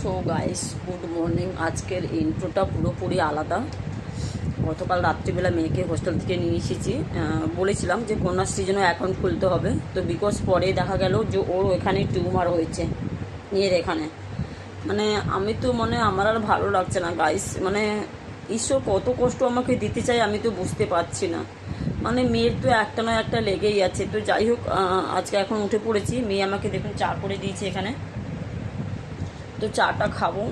So guys good morning. আজকের ইন্ট্রোটা পুরোপুরি আলাদা। গতকাল রাত্রিবেলা মেয়েকে হোস্টেল থেকে নিয়ে এসেছি। বলেছিলাম যে কন্যাশ্রীর জন্য অ্যাকাউন্ট খুলতে হবে, তো বিকজ পরে দেখা গেল যে ওর ওখানে টিউমার হয়েছে মেয়ের এখানে। মানে আমি তো আমার আর ভালো লাগছে না গাইস। ঈশ্বর কত কষ্ট আমাকে দিতে চাই আমি তো বুঝতে পারছি না। মেয়ের তো একটা নয় একটা লেগেই আছে। তো যাই হোক, আজকে এখন উঠে পড়েছি। মেয়ে আমাকে দেখুন চা করে দিয়েছে এখানে, তো চাটা খাবো।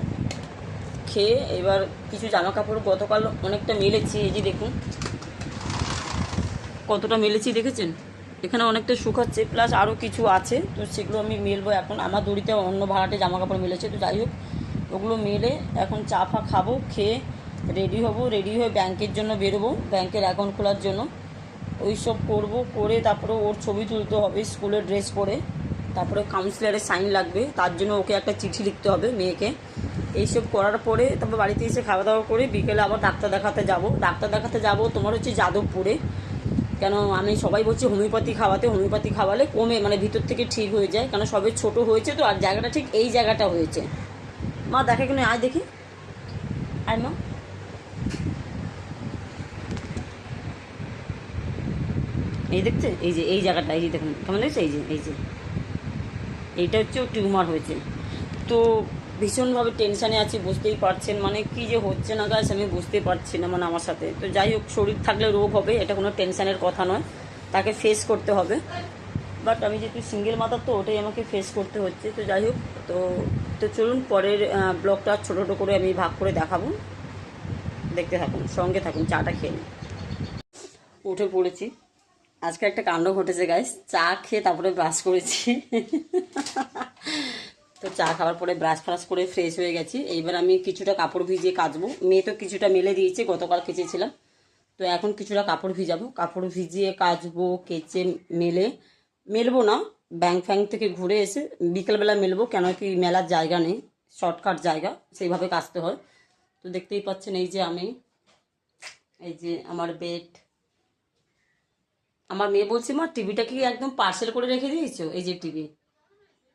খেয়ে এবার কিছু জামা কাপড় গতকাল অনেকটা মেলেছি, এই যে দেখুন কতটা মেলেছি দেখেছেন। এখানে অনেকটা শুকাচ্ছে, প্লাস আরও কিছু আছে, তো সেগুলো আমি মেলবো এখন। আমার দড়িতে অন্য ভাড়াটে জামা কাপড় মেলেছে, তো যাই হোক ওগুলো মেলে এখন চা ফা খাবো, খেয়ে রেডি হব। রেডি হয়ে ব্যাংকের জন্য বেরোবো, ব্যাংকের অ্যাকাউন্ট খোলার জন্য। ওই সব করবো, করে তারপরে ওর ছবি তুলতে হবে স্কুলের ড্রেস পরে, তারপরে কাউন্সিলারের সাইন লাগবে, তার জন্য ওকে একটা চিঠি লিখতে হবে মেয়েকে। এইসব করার পরে তারপর বাড়িতে এসে খাওয়া দাওয়া করে বিকেলে আবার ডাক্তার দেখাতে যাব তোমার হচ্ছে যাদবপুরে। কেন আমি সবাই বলছি হোমিওপ্যাথি খাওয়ালে কমে, ভিতর থেকে ঠিক হয়ে যায়, কেন সবে ছোট হয়েছে তো, আর জায়গাটা ঠিক এই জায়গাটা হয়েছে। মা দেখে কিনে আয় দেখি, আয় মা। এই দেখছে, এই যে এই জায়গাটা, এই যে দেখুন কেমন দেখছে, এই যে এইটা হচ্ছে ও টিউমার হয়েছে। তো ভীষণভাবে টেনশানে আছি, বুঝতেই পারছেন কী যে হচ্ছে না গাছ, আমি বুঝতে পারছি না আমার সাথে। তো যাই হোক, শরীর থাকলে রোগ হবে, এটা কোনো টেনশানের কথা নয়, তাকে ফেস করতে হবে। বাট আমি যেহেতু সিঙ্গেল মাথার, তো ওটাই আমাকে ফেস করতে হচ্ছে। তো যাই হোক, তো তো চলুন পরের ব্লগটা ছোটো ছোটো করে আমি ভাগ করে দেখাবো, দেখতে থাকুন, সঙ্গে থাকুন। চাটা খেয়ে নিই। উঠে পড়েছি। আজকে একটা কাণ্ড ঘটেছে গাইস, চা খেয়ে তারপরে ব্রাশ করেছি। তো চা খাওয়ার পরে ব্রাশ ফ্রাশ করে ফ্রেশ হয়ে গেছি। এইবার আমি কিছুটা কাপড় ভিজিয়ে কাচবো। মেয়ে তো কিছুটা মেলে দিয়েছে, গতকাল কেচেছিলাম, তো এখন কিছুটা কাপড় ভিজাবো। কাপড় ভিজিয়ে কাচবো, কেচে মেলবো না, ব্যাংক ফ্যাংক থেকে ঘুরে এসে বিকেলবেলা মেলবো, কেন কি মেলার জায়গা নেই, শর্টকাট জায়গা, সেইভাবে কাচতে হয়। তো দেখতেই পাচ্ছেন, এই যে আমার বেড। আমার মেয়ে বলছে, মা টিভিটা কি একদম পার্সেল করে রেখে দিয়েছো? এই যে টিভি,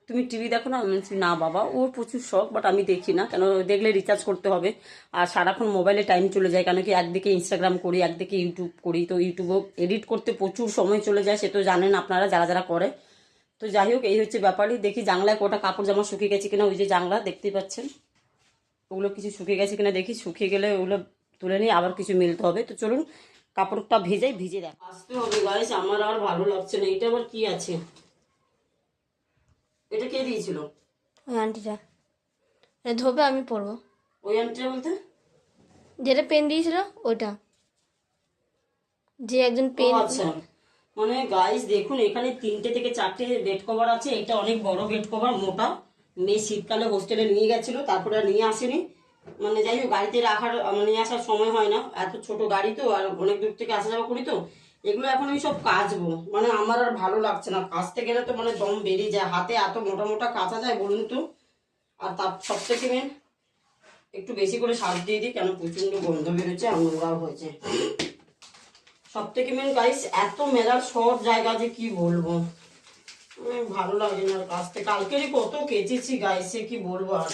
তুমি টিভি দেখো না? আমি বলছি না বাবা, ওর প্রচুর শখ, বাট আমি দেখি না, কেন দেখলে রিচার্জ করতে হবে, আর সারাক্ষণ মোবাইলে টাইম চলে যায়, কেন কি একদিকে ইনস্টাগ্রাম করি, একদিকে ইউটিউব করি, তো ইউটিউবও এডিট করতে প্রচুর সময় চলে যায়, সে তো জানেন আপনারা যারা যারা করে। তো যাই হোক, এই হচ্ছে ব্যাপারই। দেখি জানলায় কটা কাপড় জামা শুকিয়ে গেছে কিনা, ওই যে জানলা দেখতেই পাচ্ছেন, ওগুলো কিছু শুকিয়ে গেছে কিনা দেখি, শুকিয়ে গেলে ওগুলো তুলে নিয়ে আবার কিছু মেলতে হবে। তো চলুন কাপড়টা ভিজে দেখ আসতে হবে গাইস, আমার আর ভালো লাগছে না। এটা আবার কি আছে? এটা কে দিয়েছিল? ওই আন্টিটা ধোবে, আমি পরবো। ওই আন্টিটা বলতে যেটা পেন দিয়েছিল ওইটা, যে একজন পেন। আচ্ছা, গাইস দেখুন, এখানে 3টে থেকে 4টে বেড কভার আছে। এটা অনেক বড় বেড কভার, মোটা। মেয়ে শীতকালে হোস্টেলে নিয়ে গেছিল, তারপরে আর নিয়ে আসেনি। যাই হোক, গাড়িতে রাখার নিয়ে আসার সময় হয় না, এত ছোট গাড়ি তো, আর অনেক দূর থেকে আসা যাওয়া করি, তো এগুলো এখন আমি সব কাচবো। আমার আর ভালো লাগছে না, কাচতে গেলে তো দম বেরিয়ে যায়, হাতে এত মোটা মোটা কাচা যায় বলুন তো? আর তার সব থেকে মেন, একটু বেশি করে সার দিয়ে দিই, কেন প্রচন্ড গন্ধ বেরোচ্ছে, আর নোংরাও হয়েছে। সব থেকে মেন গাইস, এত মেলার সব জায়গা যে কি বলবো, ভালো লাগে না কাচতে। কালকেরই কত কেচেছি গাইসে, কি বলবো আর।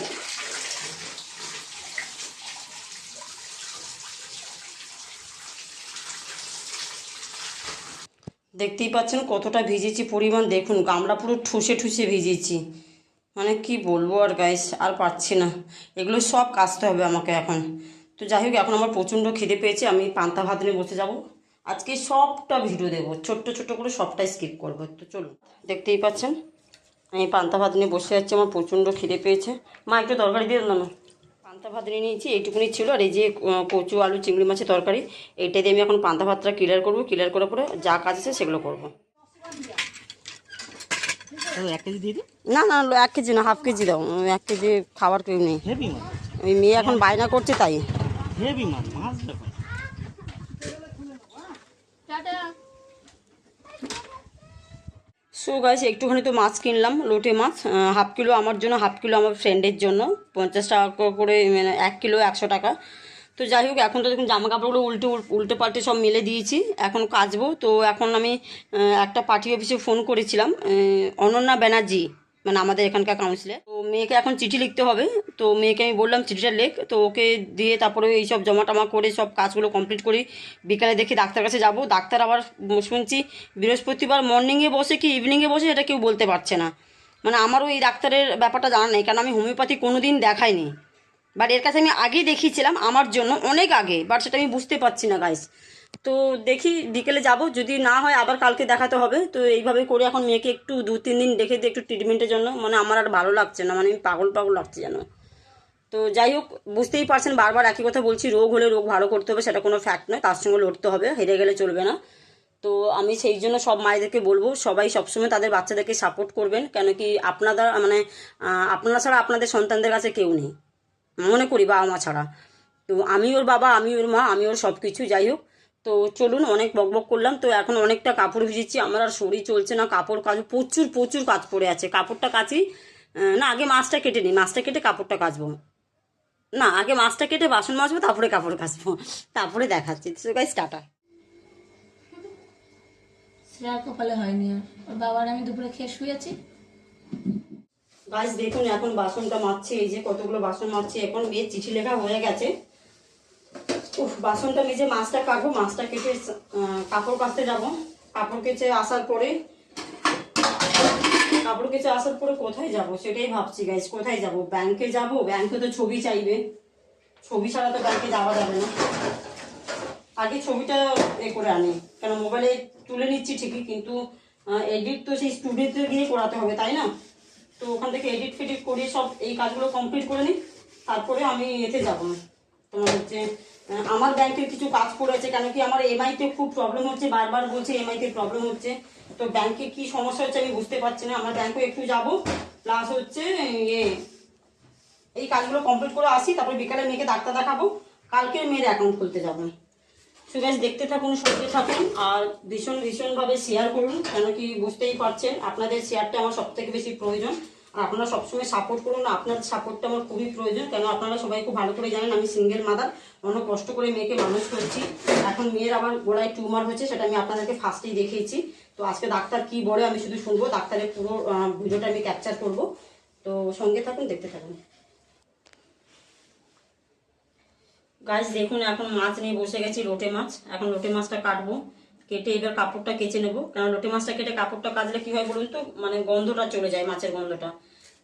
দেখতেই পাচ্ছেন কতটা ভিজেছি, পরিমাণ দেখুন, গামলা পুরো ঠুসে ঠুসে ভিজেছি। কি বলবো আর গাইস, আর পারছি না, এগুলো সব কাচতে হবে আমাকে এখন। তো যাই হোক, এখন আমার প্রচণ্ড খিদে পেয়েছে, আমি পান্তা ভাত নিয়ে বসে যাব। আজকে সবটা ভিডিও দেবো, ছোট্ট ছোট্ট করে সবটাই স্কিপ করবো। তো চলুন, দেখতেই পাচ্ছেন আমি পান্তা ভাত নিয়ে বসে যাচ্ছি, আমার প্রচণ্ড খিদে পেয়েছে। মা একটু তরকারি দিয়ে দিলাম না। পান্তা ভাত নিয়ে নিয়েছি, এইটুকুনি ছিল, আর এই যে কচু আলু চিংড়ি মাছের তরকারি, এইটা দিয়ে আমি এখন পান্তা ভাতটা ক্লিয়ার করবো। ক্লিয়ার করার পরে যা কাজ আছে সেগুলো করবো। 1 কেজি দিয়ে দিই। না না, 1 কেজি না, হাফ কেজি দাও, 1 কেজি খাবার কেউ নেই। ওই মেয়ে এখন বায়না করছে তাই। হেভি মাছ দেখো। সো গাইস, একটুখানি তো মাছ কিনলাম, লোটে মাছ, হাফ কিলো আমার জন্য, হাফ কিলো আমার ফ্রেন্ডের জন্য, 50 টাকা করে, 1 কিলো 100 টাকা। তো যাই হোক, এখন তো দেখুন জামা কাপড়গুলো উল্টে পাল্টে সব মেলে দিয়েছি, এখন কাচবো। তো এখন আমি একটা পার্টি অফিসে ফোন করেছিলাম, অনন্যা ব্যানার্জি, মানে আমাদের এখানকার কাউন্সিলে। তো মেয়েকে এখন চিঠি লিখতে হবে, তো মেয়েকে আমি বললাম চিঠিটা লেখ, তো ওকে দিয়ে তারপরে এইসব জমা টমা করে সব কাজগুলো কমপ্লিট করি। বিকালে দেখি ডাক্তার কাছে যাব, ডাক্তার আবার শুনছি বৃহস্পতিবার মর্নিংয়ে বসে কি ইভিনিংয়ে বসে এটা কেউ বলতে পারছে না। মানে আমারও এই ডাক্তারের ব্যাপারটা জানা নেই, কারণ আমি হোমিওপ্যাথি কোনো দিন দেখাইনি। বাট এর কাছে আমি আগেই দেখিয়েছিলাম আমার জন্য অনেক আগে, বাট সেটা আমি বুঝতে পারছি না গাইস। তো দেখি বিকেলে যাব, যদি না হয় আবার কালকে দেখাতে হবে। তো এইভাবে করে এখন মেয়েকে একটু 2-3 দিন রেখে দিই একটু ট্রিটমেন্টের জন্য, মানে আমার আর ভালো লাগছে না, মানে আমি পাগল পাগল লাগছে যেন। তো যাই হোক, বুঝতেই পারছেন বারবার একই কথা বলছি, রোগ হলে রোগ ভালো করতে হবে, সেটা কোনো ফ্যাক্ট নয়, তার সঙ্গে লড়তে হবে, হেরে গেলে চলবে না। তো আমি সেই জন্য সব মায়েদেরকে বলবো সবাই সবসময় তাদের বাচ্চাদেরকে সাপোর্ট করবেন, কেন কি আপনারা মানে আপনারা ছাড়া আপনাদের সন্তানদের কাছে কেউ নেই মনে করি, বাবা মা ছাড়া। তো আমি ওর বাবা, আমি ওর মা, আমি ওর সব কিছু। যাই হোক, তো চলুন, অনেক বকবক করলাম। তো এখন অনেকটা কাপড় ভিজেছি, আমার আর শরীর চলছে না, কাপড় কাজ প্রচুর প্রচুর কাজ পড়ে আছে, কাপড়টা কাচি না, আগে মাছটা কেটে নিই, মাছটা কেটে কাপড়টা কাচবো, না আগে মাছটা কেটে বাসন মাজবো, তারপরে কাপড় কাচবো, তারপরে দেখাচ্ছি। তো গাইস টাটা। শ্রেয়ার কপালে হয়নি আর, ওর বাবার আমি দুপুরে খেয়ে শুয়েছি। গাইস দেখুন এখন বাসনটা মাজছি, এই যে কতগুলো বাসন মাজছি, এখন মেয়ের চিঠি লেখা হয়ে গেছে। উফ, বাসনটা মেজে মাছটা কাটবো, মাছটা কেটে কাপড় কাচতে যাবো। কাপড় কেচে আসার পরে কোথায় যাব সেটাই ভাবছি গাইস, কোথায় যাব? ব্যাংকে যাব, ব্যাংকে তো ছবি চাইবে, ছবি ছাড়া তো ব্যাংকে যাওয়া যাবে না। আগে ছবিটা করে আনি, কেন মোবাইলে তুলে নিচ্ছি ঠিকই, কিন্তু এডিট তো সেই স্টুডিওতে গিয়ে করাতে হবে, তাই না? তো ওখান থেকে এডিট ফেডিট করে সব এই কাজগুলো কমপ্লিট করে নিই, তারপরে আমি এতে যাবো। তোমার হচ্ছে আমার ব্যাংকের কিছু কাজ পড়েছে, কেন কি আমার এমআইতে খুব প্রবলেম হচ্ছে, বারবার বলছে এমআইতে প্রবলেম হচ্ছে। তো ব্যাংকে কি সমস্যা হচ্ছে আমি বুঝতে পারছি না, আমার ব্যাংকে একটু যাব, প্লাস হচ্ছে এই কাজগুলো কমপ্লিট করে আসি, তারপরে বিকালে মেয়েকে ডাক্তার দেখাবো, কালকে মেয়ের অ্যাকাউন্ট খুলতে যাবো। সো গাইস দেখতে থাকুন, সঙ্গে থাকুন, আর ভীষণ ভীষণভাবে শেয়ার করুন, কেন কি বুঝতেই পারছেন আপনাদের শেয়ারটা আমার সব থেকে বেশি প্রয়োজন। আর আপনারা সবসময় সাপোর্ট করুন, আপনার সাপোর্টটা আমার খুবই প্রয়োজন, কেন আপনারা সবাই খুব ভালো করে জানেন আমি সিঙ্গেল মাদার, অনেক কষ্ট করে মেয়েকে মানুষ করছি। এখন মেয়ের আবার গোড়ায় টিউমার হয়েছে, সেটা আমি আপনাদেরকে ফার্স্টেই দেখিয়েছি। তো আজকে ডাক্তার কি বলে আমি শুধু শুনবো, ডাক্তারের পুরো ভিডিওটা আমি ক্যাপচার করব। তো সঙ্গে থাকুন, দেখতে থাকুন। গাছ দেখুন এখন মাছ নিয়ে বসে গেছি, লোটে মাছ। এখন লোটে মাছটা কাটবো, কেটে এবার কাপড়টা কেচে নেবো, কারণ লোটে মাছটা কেটে কাপড়টা কাচলে কি হয় বলুন তো, মানে গন্ধটা চলে যায়, মাছের গন্ধটা।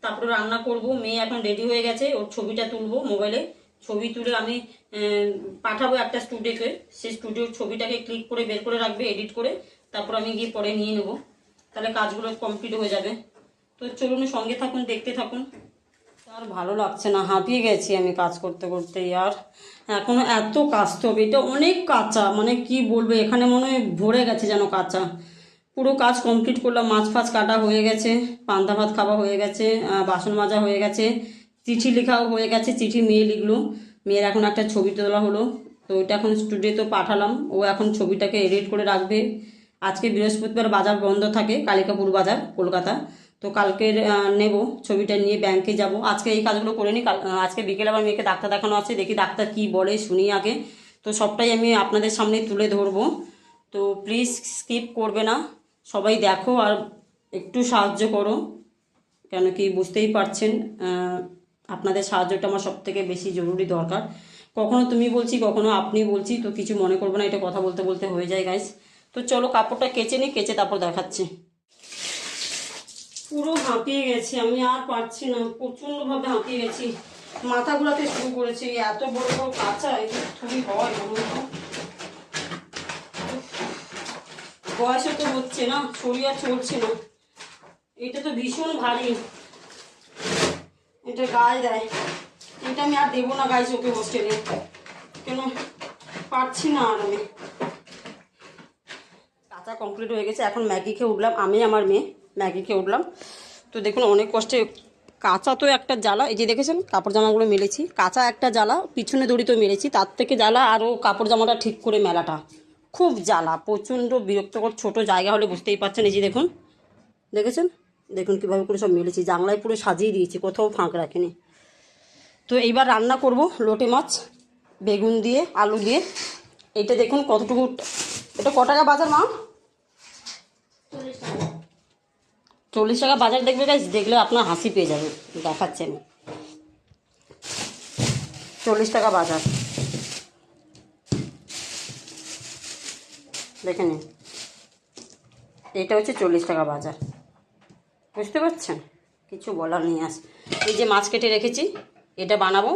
তারপরে রান্না করব। মেয়ে এখন রেডি হয়ে গেছে, ওর ছবিটা তুলবো মোবাইলে, ছবি তুলে আমি পাঠাবো একটা স্টুডিওতে, সেই স্টুডিওর ছবিটাকে ক্লিক করে বের করে রাখবে এডিট করে, তারপর আমি গিয়ে পরে নিয়ে নেবো, তাহলে কাজগুলো কমপ্লিট হয়ে যাবে। তো চলুন সঙ্গে থাকুন, দেখতে থাকুন। আর ভালো লাগছে না, হাঁপিয়ে গেছি আমি কাজ করতে করতে, আর এখনো এত কাচতে হবে, এটা অনেক কাঁচা, মানে কি বলবো, এখানে মনে হয় ভরে গেছে যেন কাঁচা। পুরো কাজ কমপ্লিট করলাম, মাছ ফাছ কাটা হয়ে গেছে, পান্তা ভাত খাওয়া হয়ে গেছে, বাসন মাজা হয়ে গেছে, চিঠি লেখাও হয়ে গেছে, চিঠি মেয়ে লিখলো, মেয়ের এখন একটা ছবি তোলা হলো, তো ওইটা এখন স্টুডিওতে পাঠালাম, ও এখন ছবিটাকে এডিট করে রাখবে। আজকে বৃহস্পতিবার বাজার বন্ধ থাকে, কালিকাপুর বাজার কলকাতা, তো কালকে নেব ছবিটা নিয়ে ব্যাংকে যাব। আজকে এই কাজগুলো করে নিই, আজকে বিকেলে আবার মেয়েকে ডাক্তার দেখানো আছে, দেখি ডাক্তার কি বলে শুনি আগে। তো সবটাই আমি আপনাদের সামনে তুলে ধরবো, তো প্লিজ স্কিপ করবে না, সবাই দেখো আর একটু সাহায্য করো, কেন কি বুঝতেই পারছেন আপনাদের সাহায্যটা আমার সব থেকে বেশি জরুরি দরকার। কখনো তুমি বলছি, কখনো আপনি বলছি, তো কিছু মনে করবো না, এটা কথা বলতে বলতে হয়ে যায় গাইস। তো চলো কাপড়টা কেচে নিই, কেচে তারপর দেখাচ্ছি। পুরো হাঁপিয়ে গেছি আমি, আর পারছি না, প্রচণ্ডভাবে হাঁপিয়ে গেছি, মাথা ঘোরাতে শুরু করেছি, এত বড় বড় কাঁচা এই খুবই হয় বলুন তো, বয়সে তো হচ্ছে না, শরীর আর চলছে না, এটা তো ভীষণ ভারী, এটা গায়ে দেয়, এটা আমি আর দেবো না গাইস ওকে হোস্টেলে, কেন পারছি না আর আমি। কাঁচা কমপ্লিট হয়ে গেছে, এখন ম্যাগি খেয়ে উঠলাম, আমি আমার মেয়ে ম্যাগি খেয়ে উঠলাম। তো দেখুন অনেক কষ্টে, কাঁচা তো একটা জ্বালা, এই যে দেখেছেন কাপড় জামাগুলো মেলেছি, কাঁচা একটা জ্বালা, পিছনে দড়ি তো মেরেছি, তার থেকে জ্বালা আরও কাপড় জামাটা ঠিক করে মেলাটা খুব জ্বালা, প্রচণ্ড বিরক্তকর। ছোট জায়গা হলে বুঝতেই পারছেন, এই যে দেখুন, দেখেছেন, দেখুন কীভাবে করে সব মেলেছি, জানলায় পুরো সাজিয়ে দিয়েছি, কোথাও ফাঁক রাখিনি। তো এইবার রান্না করব লোটে মাছ বেগুন দিয়ে আলু দিয়ে। এটা দেখুন কতটুকু, এটা ক টাকা বাজার মা? 40 টাকা বাজার দেখবে গাইস, দেখলে আপনার হাসি পেয়ে যাবে। দেখাচ্ছি আমি 40 টাকা বাজার, দেখে নিন। এটা হচ্ছে 40 টাকা বাজার, বুঝতে পারছেন? কিছু বলার নেই। এই যে মাছ কেটে রেখেছি, এটা বানাবো,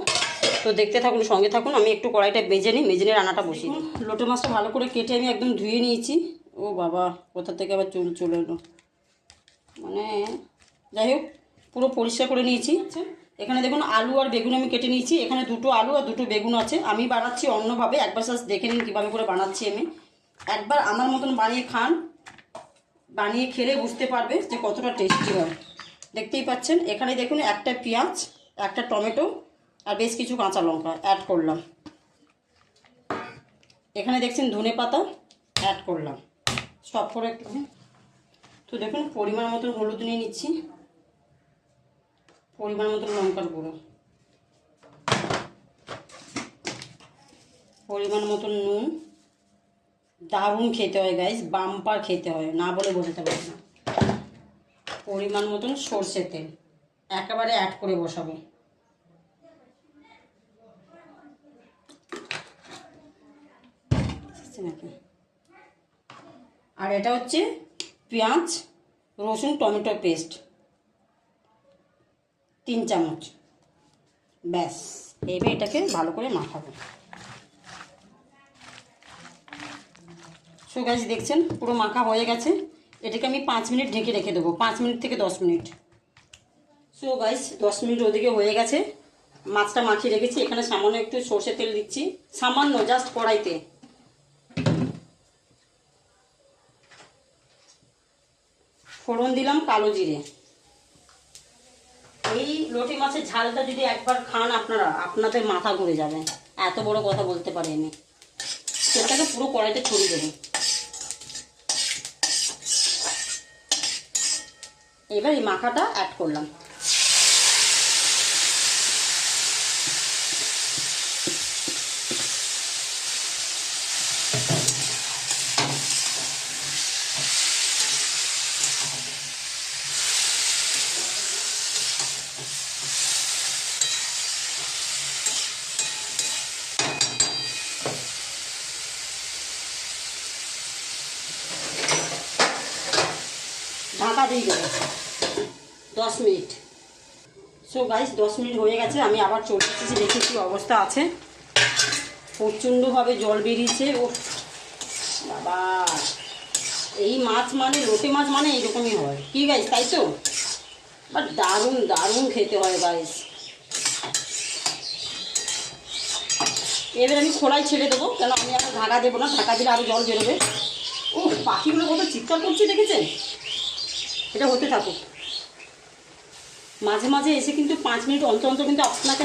তো দেখতে থাকুন, সঙ্গে থাকুন। আমি একটু কড়াইটা মেজে নিয়ে রান্নাটা বসিয়ে দিই। লোটে মাছটা ভালো করে কেটে আমি একদম ধুয়ে নিয়েছি। ও বাবা, কোথা থেকে আবার চুল চলে এলো, মানে যাই হোক পুরো পরিষ্কার করে নিয়েছি। এখানে দেখুন আলু আর বেগুন আমি কেটে নিয়েছি। এখানে 2টো আলু আর 2টো বেগুন আছে। আমি বানাচ্ছি অন্যভাবে, একবার জাস্ট দেখে নিন কীভাবে করে বানাচ্ছি আমি। একবার আমার মতন বানিয়ে খান, বানিয়ে খেলে বুঝতে পারবে যে কতটা টেস্টি হয়। দেখতেই পাচ্ছেন, এখানে দেখুন একটা পেঁয়াজ, একটা টমেটো আর বেশ কিছু কাঁচা লঙ্কা অ্যাড করলাম। এখানে দেখছেন ধনে পাতা অ্যাড করলাম, সব করে একটু। তো দেখুন পরিমাণ মতন হলুদ নিয়ে নিচ্ছি, পরিমাণ মতন লঙ্কার গুঁড়ো, পরিমাণ মতন নুন। দারুণ খেতে হয় গাইস, বাম্পার খেতে হয়, না বলে বোঝাতে পারি না। পরিমাণ মতন সর্ষের তেল একেবারে অ্যাড করে বসাবো। আর এটা হচ্ছে পেঁয়াজ রসুন টমেটো পেস্ট 3 চামচ, ব্যাস। এবার এটাকে ভালো করে মাখাবো। সো গাইস দেখছেন পুরো মাখা হয়ে গেছে। এটাকে আমি 5 মিনিট ঢেকে রেখে দেবো, 5 মিনিট থেকে 10 মিনিট। সো গাইস 10 মিনিট ওদিকে হয়ে গেছে, মাছটা মাখিয়ে রেখেছি। এখানে সামান্য একটু সর্ষের তেল দিচ্ছি, সামান্য জাস্ট কড়াইতে। ফোড়ন দিলাম কালো জিরে। এই লোটে মাছের ঝালটা যদি একবার খান আপনারা, আপনাদের মাথা ঘুরে যাবে, এত বড় কথা বলতে পারি আমি। তেলটাকে পুরো কড়াইতে ছড়িয়ে দেবো। এবার এই মাখাটা অ্যাড করলাম। ঢাকা দিয়ে দেবো 10 মিনিট। সো গাইস 10 মিনিট হয়ে গেছে, আমি আবার চলে এসেছি, দেখি কি অবস্থা আছে। প্রচণ্ডভাবে জল বেরিয়েছে। ও বাবা, এই মাছ মানে লোটে মাছ মানে এইরকমই হয় কি গাইস, তাই তো? বাট দারুণ দারুণ খেতে হয় গাইস। এবার আমি খোলায় ছেড়ে দেবো, কেন আমি আর ঢাকা দেবো না, ঢাকা দিলে আরও জল বেরোবে। ও পাখিগুলো কত চিৎকার করছে দেখেছেন। এটা হতে থাকুক। মাঝে মাঝে এসে কিন্তু 5 মিনিট অন্তর অন্তর কিন্তু আপনাকে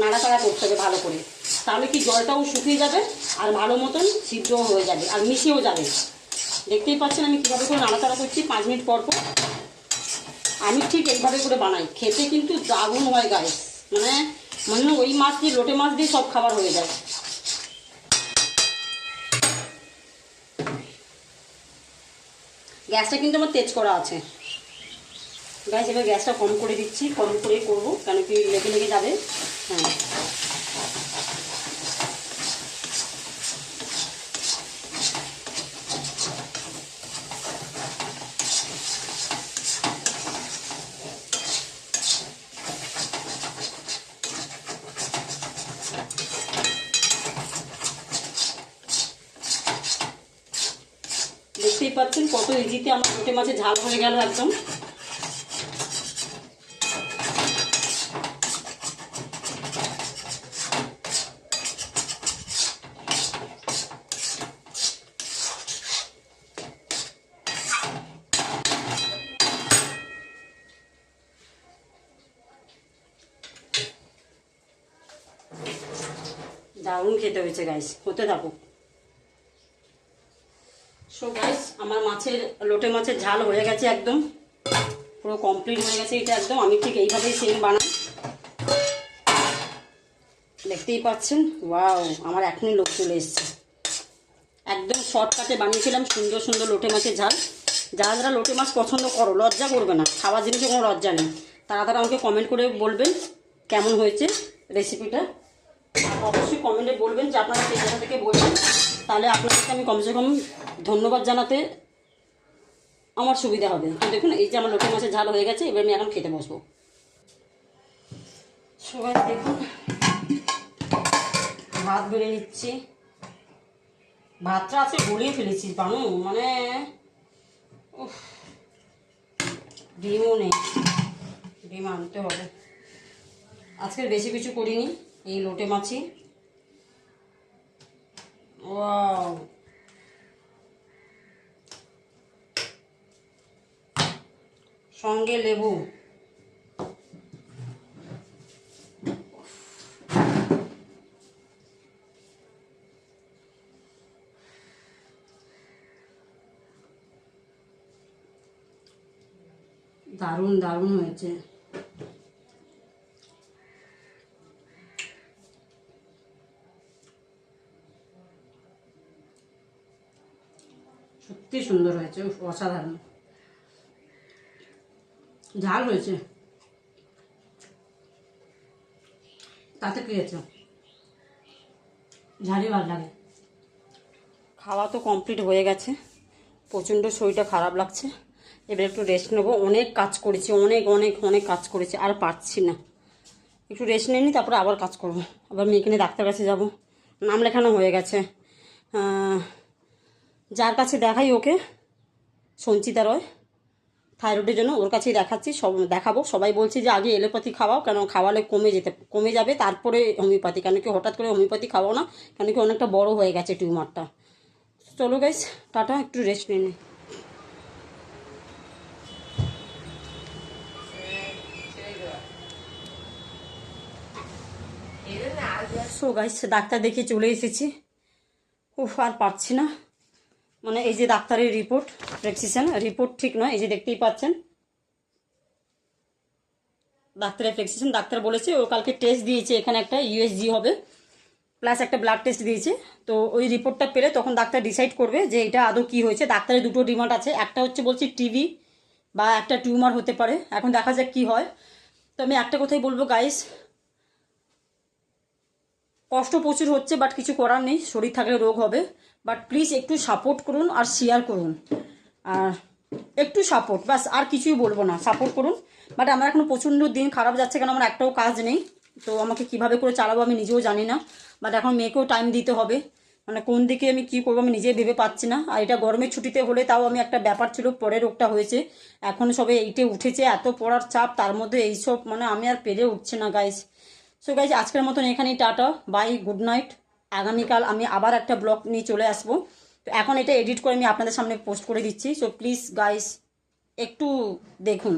নাড়াচাড়া করতে হবে ভালো করে, তাহলে কি জলটাও শুকিয়ে যাবে আর ভালো মতন সিদ্ধও হয়ে যাবে আর মিশিয়েও যাবে। দেখতেই পাচ্ছেন আমি কীভাবে করে নাড়াচাড়া করছি 5 মিনিট পর পর। আমি ঠিক এইভাবে করে বানাই, খেতে কিন্তু দারুণ হয় গাইস। মানে মনে ওই মাছ দিয়ে, লোটে মাছ দিয়ে সব খাবার হয়ে যায়। গ্যাসটা কিন্তু আমার তেজ করা আছে গাইস। এবার গ্যাসটা কম করে দিচ্ছি, কম করে করবো, কেন কি লেগে লেগে যাবে। হ্যাঁ, দেখতেই পাচ্ছেন কত ইজিতে আমার লোটে মাছের ঝাল হয়ে গেল একদম। দারুণ খেতে হয়েছে গাইস, হতে থাকুক। সো গাইস আমার লোটে মাছের ঝাল হয়ে গেছে, একদম পুরো কমপ্লিট হয়ে গেছে এটা একদম। আমি ঠিক এইভাবেই সেম বানাই, দেখতেই পাচ্ছেন। ওয়াও, আমার এখনই লোক চলে এসছে। একদম শর্টকাটে বানিয়েছিলাম সুন্দর সুন্দর লোটে মাছের ঝাল। যারা যারা লোটে মাছ পছন্দ করো, লজ্জা করবে না, খাওয়ার জিনিসে কোনো লজ্জা নেই, তারা তারা আমাকে কমেন্ট করে বলবেন কেমন হয়েছে রেসিপিটা। আর অবশ্যই কমেন্টে বলবেন যে আপনারা সেই জায়গা থেকে বলবেন, তাহলে আপনাদেরকে আমি কমসে কম ধন্যবাদ জানাতে আমার সুবিধা হবে। তো দেখুন এই যে আমার লোটে মাছের ঝাল হয়ে গেছে, এবার আমি এখন খেতে বসবো। সবাই দেখুন ভাত বেড়ে নিচ্ছি, ভাতটা আছে গলিয়ে ফেলেছি বানু, মানে ডিমও নেই, ডিম আনতে হবে। আজকে বেশি কিছু করিনি, এই লোটে মাছই। ওয়াও, সঙ্গে লেবু। দারুণ দারুণ হয়েছে। সত্যি সুন্দর হয়েছে, অসাধারণ ঝাল হয়েছে। তাতে কি হয়েছে, ঝালই ভালো লাগে। খাওয়া তো কমপ্লিট হয়ে গেছে, প্রচণ্ড শরীরটা খারাপ লাগছে, এবার একটু রেস্ট নেবো। অনেক কাজ করেছি, অনেক অনেক অনেক কাজ করেছি, আর পারছি না। একটু রেস্ট নিয়ে নিই, তারপরে আবার কাজ করব। আবার মেয়েকে নিয়ে ডাক্তার কাছে যাব, নাম লেখানো হয়ে গেছে। যার কাছে দেখাই ওকে, সঞ্চিতা রয়, থাইরয়েডের জন্য ওর কাছেই দেখাচ্ছি, সব দেখাবো। সবাই বলছে যে আগে এলোপ্যাথি খাওয়াও, কেন খাওয়ালে কমে যাবে, তারপরে হোমিওপ্যাথি, কেন কি হঠাৎ করে হোমিওপ্যাথি খাওয়াও না, কেন কি অনেকটা বড় হয়ে গেছে টিউমারটা। চলো গাইস, টাটা, একটু রেস্ট নিয়ে নিই। সো গাইস, ডাক্তার দেখিয়ে চলে এসেছি। উফ, আর পারছি না, মানে এই যে ডাক্তারের রিপোর্ট, প্রেসক্রিপশন রিপোর্ট ঠিক নয়, এই যে দেখতেই পাচ্ছেন ডাক্তারের প্রেসক্রিপশন। ডাক্তার বলেছে ও কালকে টেস্ট দিয়েছে, এখানে একটা ইউএসজি হবে, প্লাস একটা ব্লাড টেস্ট দিয়েছে। তো ওই রিপোর্টটা পেলে তখন ডাক্তার ডিসাইড করবে যে এটা আদৌ কী হয়েছে। ডাক্তারের দুটো ডিমান্ড আছে, একটা হচ্ছে বলছি টিবি বা একটা টিউমার হতে পারে, এখন দেখা যাক কী হয়। তো আমি একটা কথাই বলবো গাইস, কষ্ট প্রচুর হচ্ছে, বাট কিছু করার নেই, শরীর থাকলে রোগ হবে। বাট প্লিজ একটু সাপোর্ট করুন আর শেয়ার করুন, আর একটু সাপোর্ট, বাস, আর কিছুই বলবো না, সাপোর্ট করুন। বাট আমার এখন প্রচণ্ড দিন খারাপ যাচ্ছে, কারণ আমার একটাও কাজ নেই, তো আমাকে কিভাবে করে চালাবো আমি নিজেও জানি না। বাট এখন মেয়েকেও টাইম দিতে হবে, মানে কোন দিকে আমি কী করবো আমি নিজে ভেবে পাচ্ছি না। আর এটা গরমের ছুটিতে হলে তাও আমি একটা ব্যাপার ছিল, পরে রোগটা হয়েছে, এখন সবে এইটে উঠেছে, এত পড়ার চাপ, তার মধ্যে এইসব, মানে আমি আর পেরে উঠছে না গাইস। সো গাইজ, আজকের মতন এখানেই টাটা, বাই, গুড নাইট। আগামীকাল আমি আবার একটা ব্লগ নিয়ে চলে আসবো। তো এখন এটা এডিট করে আমি আপনাদের সামনে পোস্ট করে দিচ্ছি, সো প্লিজ গাইজ একটু দেখুন।